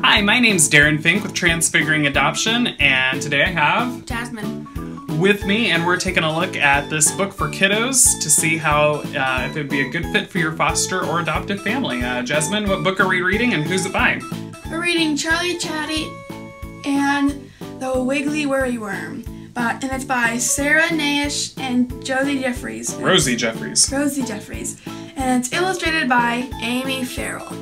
Hi, my name's Darren Fink with Transfiguring Adoption, and today I have Jasmine with me, and we're taking a look at this book for kiddos to see how if it'd be a good fit for your foster or adoptive family. Jasmine, what book are we reading and who's it by? We're reading Charley Chatty and the Wiggly Worm, and it's by Sarah Naish and Rosie Jeffries. Rosie Jeffries. And it's illustrated by Amy Farrell.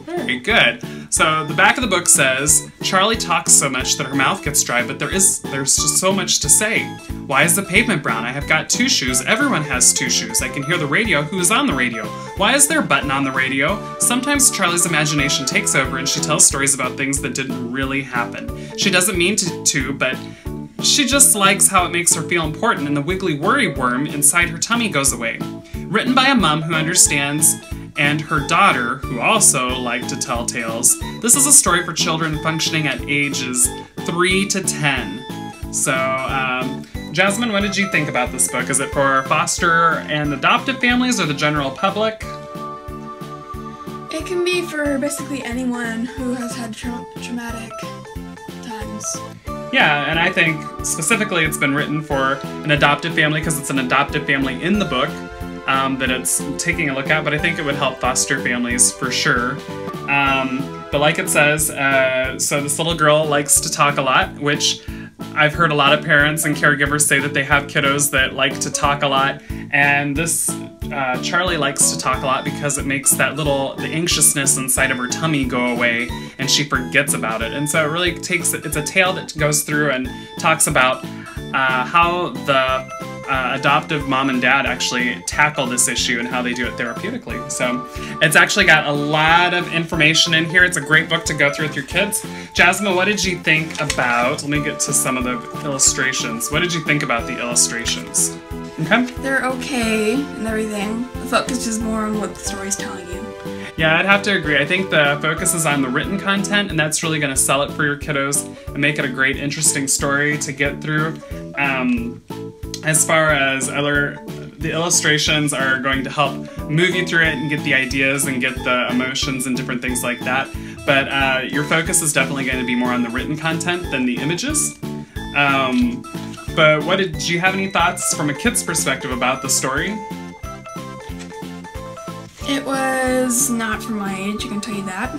Very good. So the back of the book says, Charley talks so much that her mouth gets dry, but there's just so much to say. Why is the pavement brown? I have got two shoes. Everyone has two shoes. I can hear the radio. Who is on the radio? Why is there a button on the radio? Sometimes Charley's imagination takes over and she tells stories about things that didn't really happen. She doesn't mean to, but she just likes how it makes her feel important, and the wiggly worm inside her tummy goes away. Written by a mom who understands and her daughter, who also like to tell tales. This is a story for children functioning at ages 3 to 10. So, Jasmine, what did you think about this book? Is it for foster and adoptive families or the general public? It can be for basically anyone who has had traumatic times. Yeah, and I think specifically it's been written for an adoptive family because it's an adoptive family in the book. That it's taking a look at, but I think it would help foster families for sure. But like it says, so this little girl likes to talk a lot, which I've heard a lot of parents and caregivers say that they have kiddos that like to talk a lot, and this Charley likes to talk a lot because it makes the anxiousness inside of her tummy go away and she forgets about it. And so it really it's a tale that goes through and talks about how the adoptive mom and dad actually tackle this issue and how they do it therapeutically. So it's actually got a lot of information in here. It's a great book to go through with your kids. Jasmine, what did you think about, let me get to some of the illustrations. What did you think about the illustrations? Okay. They're okay and everything. The focus is more on what the story's telling you. Yeah, I'd have to agree. I think the focus is on the written content, and that's really going to sell it for your kiddos and make it a great, interesting story to get through. As far as the illustrations are going to help move you through it and get the ideas and get the emotions and different things like that. But your focus is definitely going to be more on the written content than the images. But did you have any thoughts from a kid's perspective about the story? It was not for my age, I can tell you that.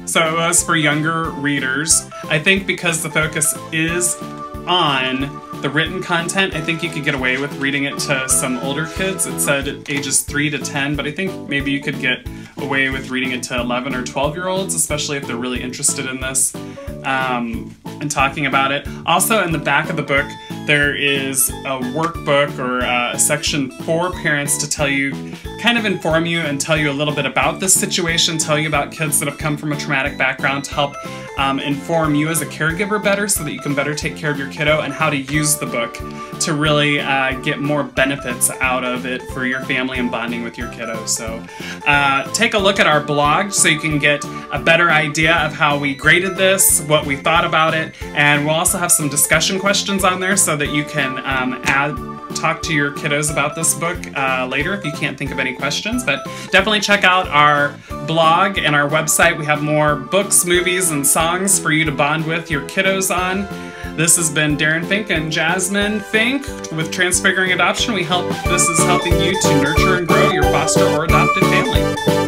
So it was for younger readers. I think because the focus is on the written content, I think you could get away with reading it to some older kids. It said ages 3 to 10, but I think maybe you could get away with reading it to 11 or 12-year-olds, especially if they're really interested in this and talking about it. Also, in the back of the book, there is a workbook or a section for parents to kind of inform you and tell you a little bit about this situation, tell you about kids that have come from a traumatic background to help inform you as a caregiver better so that you can better take care of your kiddo, and how to use the book to really get more benefits out of it for your family and bonding with your kiddo. So take a look at our blog so you can get a better idea of how we graded this, what we thought about it, and we'll also have some discussion questions on there so that you can talk to your kiddos about this book later if you can't think of any questions. But definitely check out our blog and our website. We have more books, movies, and songs for you to bond with your kiddos on. This has been Darren Fink and Jasmine Fink with Transfiguring Adoption. This is helping you to nurture and grow your foster or adopted family.